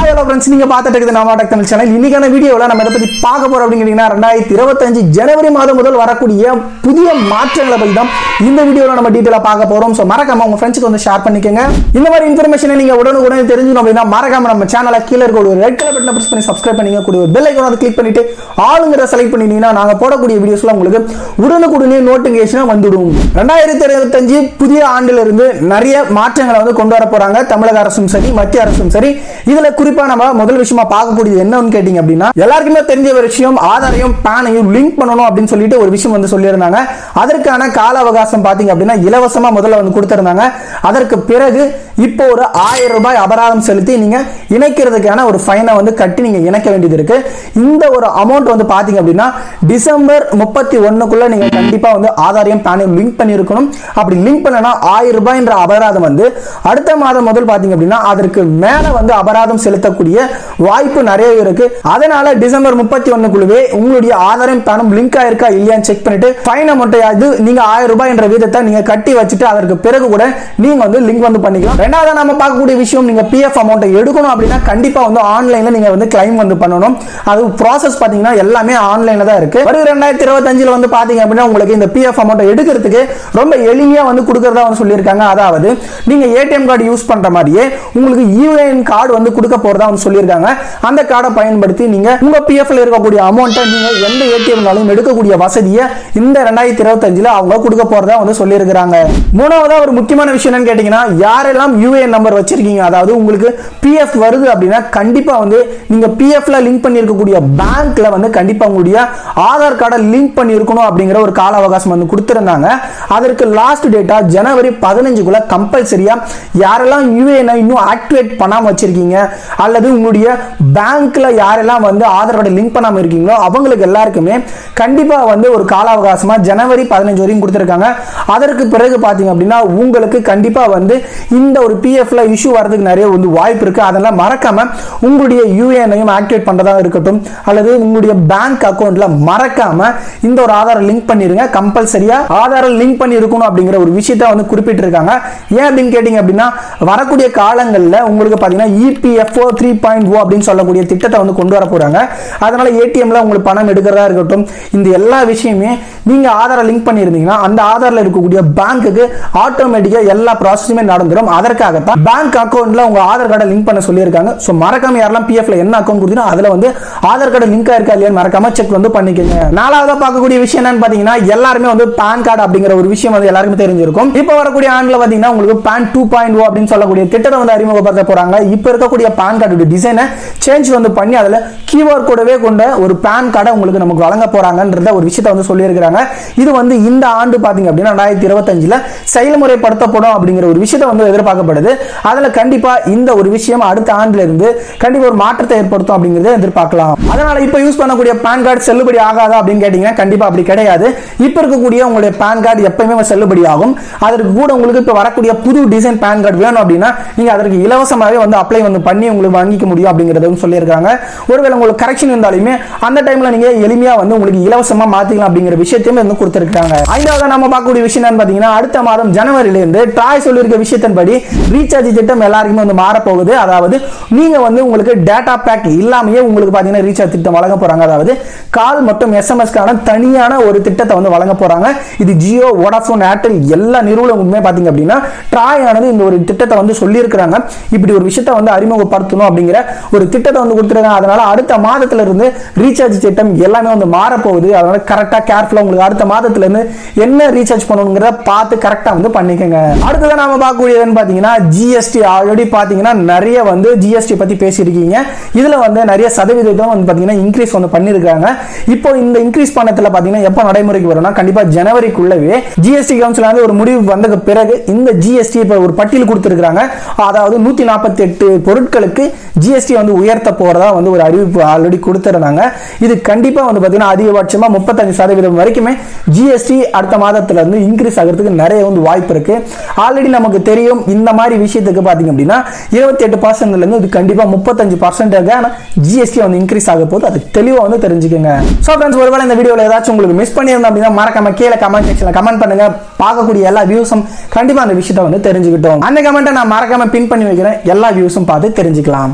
Hello friends, நீங்க பார்த்துட்டு இருக்கிறது நம்ம டெக் தமிழ் சேனல். இன்னைக்கான வீடியோல நம்ம எதை பத்தி பார்க்க போறோம் அப்படிங்கறீங்கன்னா 2025 ஜனவரி மாதம் முதல் வரக்கூடிய புதிய மாற்றங்களை பத்தி தான் இந்த வீடியோல நம்ம டீடைலா பார்க்க போறோம். சோ மறக்காம உங்க ஃப்ரெண்ட்ஸ்க்கு வந்து ஷேர் பண்ணிக்கங்க. இந்த மாதிரி இன்ஃபர்மேஷனை நீங்க உடனுக்குடனே தெரிஞ்சுக்கணும் அப்படின்னா மறக்காம நம்ம சேனலை கீழ இருக்க ஒரு ரெட் கலர் பட்டனை பிரஸ் பண்ணி சப்ஸ்கிரைப் பண்ணிங்க. கூட ஒரு பெல் ஐகானை வந்து கிளிக் பண்ணிட்டு ஆளுங்கற செலக்ட் பண்ணிட்டீங்கன்னா நாங்க போடக்கூடிய வீடியோஸ்ல உங்களுக்கு உடனுக்குடனே நோட்டிஃபிகேஷன் வந்துடும். 2025 புதிய ஆண்டில இருந்து நிறைய மாற்றங்களை வந்து கொண்டு வர போறாங்க தமிழக அரசும் சரி மத்திய அரசும் சரி. இதுல குறிப்பா நம்ம முதல் விஷயமா பார்க்கக்கூடியது என்னன்னு கேட்டீங்க அப்படின்னா எல்லாருக்குமே தெரிஞ்ச ஒரு விஷயம் ஆதாரையும் பானையும் லிங்க் பண்ணணும் அப்படின்னு சொல்லிட்டு ஒரு விஷயம் வந்து சொல்லியிருந்தாங்க. அதற்கான கால அவகாசம் பாத்தீங்க அப்படின்னா இலவசமா முதல்ல வந்து கொடுத்திருந்தாங்க. அதற்கு பிறகு இப்போ ஒரு 1000 ரூபாய் அபராதம் செலுத்தி நீங்க இணைக்கிறதுக்கான ஒரு ஃபைனை வந்து கட்டி நீங்க இணைக்க வேண்டியது இருக்கு. இந்த ஒரு அமௌண்ட் வந்து பாத்தீங்க அப்படின்னா டிசம்பர் 31க்குள்ள நீங்க கண்டிப்பா வந்து ஆதாரையும் பானையும் லிங்க் பண்ணிருக்கணும். அப்படி லிங்க் பண்ணனா 1000 ரூபாய் என்ற அபராதம் வந்து அடுத்த மாதம் முதல் பாத்தீங்க அப்படின்னா அதற்கு மேல வந்து அபராதம் செலுத்தக்கூடிய வாய்ப்பு நிறைய இருக்கு. அதனால டிசம்பர் 31க்குள்ளவே உங்களுடைய ஆதாரம் பானும் லிங்க் ஆயிருக்கா இல்லையான்னு செக் பண்ணிட்டு ஃபைன் அமௌண்ட் நீங்க 1000 ரூபாய் என்ற வீதத்தை நீங்க கட்டி வச்சுட்டு அதற்கு பிறகு கூட நீங்க வந்து லிங்க் வந்து பண்ணிக்கலாம். ரெண்டாவது நம்ம பார்க்கக்கூடிய விஷயம் நீங்க பிஎஃப் அமௌண்ட் எடுக்கணும் அப்படின்னா கண்டிப்பா வந்து ஆன்லைன்ல நீங்க வந்து கிளைம் வந்து பண்ணணும். அது ப்ராசஸ் பாத்தீங்கன்னா எல்லாமே ஆன்லைன்ல தான் இருக்கு. வரும் 2025ல வந்து பாத்தீங்க அப்படின்னா உங்களுக்கு இந்த பிஎஃப் அமௌண்ட் எடுக்கிறதுக்கு ரொம்ப எளிமையா வந்து கொடுக்கறதா வந்து சொல்லியிருக்காங்க. அதாவது நீங்க ஏடிஎம் கார்டு யூஸ் பண்ற மாதிரியே உங்களுக்கு யூஏஎன் கார்டு வந்து கொடுக்க போறதா வந்து சொல்லியிருக்காங்க. அந்த கார்டை பயன்படுத்தி நீங்க உங்க பிஎஃப்ல இருக்கக்கூடிய அமௌண்ட்டை நீங்க எந்த ஏடிஎம்னாலும் எடுக்கக்கூடிய வசதியை இந்த 2025ல அவங்க கொடுக்க போறதா வந்து சொல்லியிருக்காங்க. மூணாவதா ஒரு முக்கியமான விஷயம் என்னன்னு கேட்டீங்கன்னா யாரெல்லாம் யூஏஎன் நம்பர் வச்சிருக்கீங்க அதாவது உங்களுக்கு பிஎஃப் வருது அப்படின்னா கண்டிப்பா வந்து நீங்க பிஎஃப்ல லிங்க் பண்ணி இருக்கக்கூடிய பேங்க்ல வந்து கண்டிப்பா உங்களுடைய ஆதார் கார்டை லிங்க் பண்ணி இருக்கணும் அப்படிங்கிற ஒரு கால அவகாசம் வந்து கொடுத்திருந்தாங்க. அதற்கு லாஸ்ட் டேட்டா ஜனவரி 15க்குள்ள கம்பல்சரியா யாரெல்லாம் யூஏஎன் இன்னும் ஆக்டிவேட் பண்ணாம வச்சிருக்கீங்க அல்லது உங்களுடைய பேங்க்ல யாரெல்லாம் வந்து ஆதார் கார்டை லிங்க் பண்ணாம இருக்கீங்களோ அவங்களுக்கு எல்லாருக்குமே கண்டிப்பா வந்து ஒரு கால அவகாசமா ஜனவரி 15 வரைக்கும் கொடுத்திருக்காங்க. அதற்கு பிறகு பாத்தீங்க அப்படின்னா உங்களுக்கு கண்டிப்பா வந்து இந்த ஒரு பிஎஃப்ல இஷ்யூ வரதுக்கு நிறைய வந்து வாய்ப்பு இருக்கு. அதெல்லாம் மறக்காம உங்களுடைய யூஏஎனையும் ஆக்டிவேட் பண்றதா இருக்கட்டும் அல்லது உங்களுடைய பேங்க் அக்கவுண்ட்ல மறக்காம இந்த ஒரு ஆதார் லிங்க் பண்ணிருங்க. கம்பல்சரியா ஆதார் லிங்க் பண்ணி இருக்கணும் அப்படிங்கிற ஒரு விஷயத்தை வந்து குறிப்பிட்டிருக்காங்க. ஏன் அப்படின்னு கேட்டீங்க அப்படின்னா வரக்கூடிய காலங்கள்ல உங்களுக்கு பாத்தீங்கன்னா இபிஎஃப்ஓ 3.0 அப்படின்னு சொல்லக்கூடிய திட்டத்தை வந்து கொண்டு வர போறாங்க. அதனால ஏடிஎம்ல உங்களுக்கு பணம் எடுக்கிறதா இருக்கட்டும் இந்த எல்லா விஷயமே நீங்க ஆதார லிங்க் பண்ணிருந்தீங்கன்னா அந்த ஆதார்ல இருக்கக்கூடிய பேங்க்குக்கு ஆட்டோமேட்டிக்கா எல்லா ப்ராசஸுமே நடந்துரும். அதற்காக தான் பேங்க் அக்கவுண்ட்ல உங்க ஆதார் கார்டை லிங்க் பண்ண சொல்லியிருக்காங்க. சோ மறக்காம யாரெல்லாம் பிஎஃப்ல என்ன அக்கவுண்ட் கொடுத்தீங்கன்னா அதுல வந்து ஆதார் கார்டு லிங்க் ஆயிருக்கா இல்லையா மறக்காம செக் வந்து பண்ணிக்கங்க. நாலாவதா பார்க்கக்கூடிய விஷயம் என்னன்னு பாத்தீங்கன்னா எல்லாருமே வந்து பான் கார்டு அப்படிங்கிற ஒரு விஷயம் வந்து எல்லாருக்கும் தெரிஞ்சிருக்கும். இப்போ வரக்கூடிய ஆண்டுல பாத்தீங்கன்னா உங்களுக்கு பான் 2.0 அப்படின்னு சொல்லக்கூடிய திட்டத்தை வந்து அறிமுகப்படுத்த போறாங்க. இப்போ இருக்கக்கூடிய பான் கார்டு டிசைனை சேஞ்ச் வந்து பண்ணி அதுல QR கோடவே கொண்ட ஒரு பான் கார்டை உங்களுக்கு நமக்கு வழங்க போறாங்கன்றத ஒரு விஷயத்தை வந்து சொல்லியிருக்காங்க. இது வந்து இந்த ஆண்டு பாத்தீங்க அப்படின்னா 2025ல செயல்முறைப்படுத்தப்படும் அப்படிங்கிற ஒரு விஷயத்தை வந்து எதிர்பார்க்கப்படுது. அதுல கண்டிப்பா இந்த ஒரு விஷயம் அடுத்த ஆண்டுல இருந்து கண்டிப்பா ஒரு மாற்றத்தை ஏற்படுத்தும் அப்படிங்கறத எதிர்பார்க்கலாம். அதனால இப்ப யூஸ் பண்ணக்கூடிய பான் கார்டு செல்லுபடி ஆகாதா அப்படின்னு கேட்டீங்கன்னா கண்டிப்பா அப்படி கிடையாது. இப்ப இருக்கக்கூடிய உங்களுடைய பான் கார்டு எப்பவுமே செல்லுபடி ஆகும். அதற்கு கூட உங்களுக்கு இப்ப வரக்கூடிய புது டிசைன் பான் கார்டு வேணும் அப்படின்னா நீங்க அதற்கு இலவசமாவே வந்து அப்ளை வந்து பண்ணி உங்களுக்கு வாங்கிக்க முடியும் அப்படிங்கறதும் சொல்லியிருக்காங்க. ஒருவேளை உங்களுக்கு கரெக்ஷன் இருந்தாலுமே அந்த டைம்ல நீங்க எளிமையா வந்து உங்களுக்கு இலவசமா மாத்திக்கலாம் அப்படிங்கிற விஷயத்தையும் வந்து கொடுத்திருக்காங்க. ஐந்தாவது நம்ம பார்க்கக்கூடிய விஷயம் என்னன்னு பாத்தீங்கன்னா அடுத்த மாதம் ஜனவரியில இருந்து ட்ராய் சொல்லியிருக்க விஷயத்தின்படி ரீசார்ஜ் திட்டம் எல்லாருக்குமே வந்து மாற போகுது. அதாவது நீங்க வந்து உங்களுக்கு டேட்டா பேக் இல்லாமயே உங்களுக்கு பாத்தீங்கன்னா ரீசார்ஜ் திட்டம் வழங்க போறாங்க. அதாவது கால் மற்றும் எஸ்எம்எஸ்க்கான தனியான ஒரு திட்டத்தை வந்து வழங்க போறாங்க. இது ஜியோ வோடாஃபோன் ஏர்டெல் எல்லா நிறுவனங்களுமே பாத்தீங்க அப்படின்னா ட்ராய் ஆனது இந்த ஒரு திட்டத்தை வந்து சொல்லியிருக்காங்க. இப்படி ஒரு விஷயத்தை வந்து அறிமுகப்படுத்தணும் அப்படிங்கிற ஒரு திட்டத்தை வந்து கொடுத்துருக்காங்க. அதனால அடுத்த மாதத்துல இருந்து ரீசார்ஜ் திட்டம் எல்லாமே வந்து மாற போகுது. அதனால கரெக்டா கேர்ஃபுல்லா உங்களுக்கு அடுத்த மாதத்துல இருந்து என்ன ரீசார்ஜ் பண்ணணுங்கிறத பார்த்து கரெக்டா வந்து பண்ணிக்கங்க. அடுத்ததான் நாம பார்க்கக்கூடியதுன்னு பாத்தீங்கன்னா ஜிஎஸ்டி. ஆல்ரெடி பாத்தீங்கன்னா நிறைய வந்து ஜிஎஸ்டி பத்தி பேசியிருக்கீங்க. இதுல வந்து நிறைய சதவீதம் வந்து பாத்தீங்கன்னா இன்க்ரீஸ் வந்து பண்ணிருக்காங்க. இப்போ இந்த இன்க்ரீஸ் பண்ணத்துல பாத்தீங்கன்னா எப்ப நடைமுறைக்கு வரும்னா கண்டிப்பா ஜனவரிக்குள்ளவே ஜிஎஸ்டி கவுன்சில் வந்து ஒரு முடிவு வந்ததுக்கு பிறகு இந்த ஜிஎஸ்டி இப்ப ஒரு பட்டியல் கொடுத்திருக்காங்க. அதாவது 148 பொருட்களுக்கு ஜிஎஸ்டி வந்து உயர்த்த போறதா வந்து ஒரு அறிவிப்பு ஆல்ரெடி கொடுத்திருந்தாங்க. இது கண்டிப்பா வந்து பாத்தீங்கன்னா அதிகபட்சமா 35% வரைக்குமே ஜிஎஸ்டி அடுத்த மாதத்துல இருந்து இன்க்ரீஸ் ஆகிறதுக்கு நிறைய வந்து வாய்ப்பு இருக்கு. ஆல்ரெடி நமக்கு தெரியும் இந்த மாதிரி விஷயத்துக்கு பாத்தீங்க அப்படின்னா 28% இருந்து இது கண்டிப்பா 35% ஜிஎஸ்டி வந்து இன்க்ரீஸ் ஆக போகுது. அது தெளிவா வந்து தெரிஞ்சுக்கங்க. சோ फ्रेंड्स ஒருவேளை இந்த வீடியோல ஏதாச்சும் உங்களுக்கு மிஸ் பண்ணியிருந்தா அப்படின்னா மறக்காம கீழ கமெண்ட் செக்ஷன்ல கமெண்ட் பண்ணுங்க. பார்க்கக்கூடிய எல்லா வியூஸும் கண்டிப்பா அந்த விஷயத்தை வந்து தெரிஞ்சுக்கிட்டோம். அந்த கமெண்ட்டை நான் மறக்காம பின் பண்ணி வைக்கிறேன். எல்லா வியூஸும் பார்த்து தெரிஞ்சுக்கலாம்.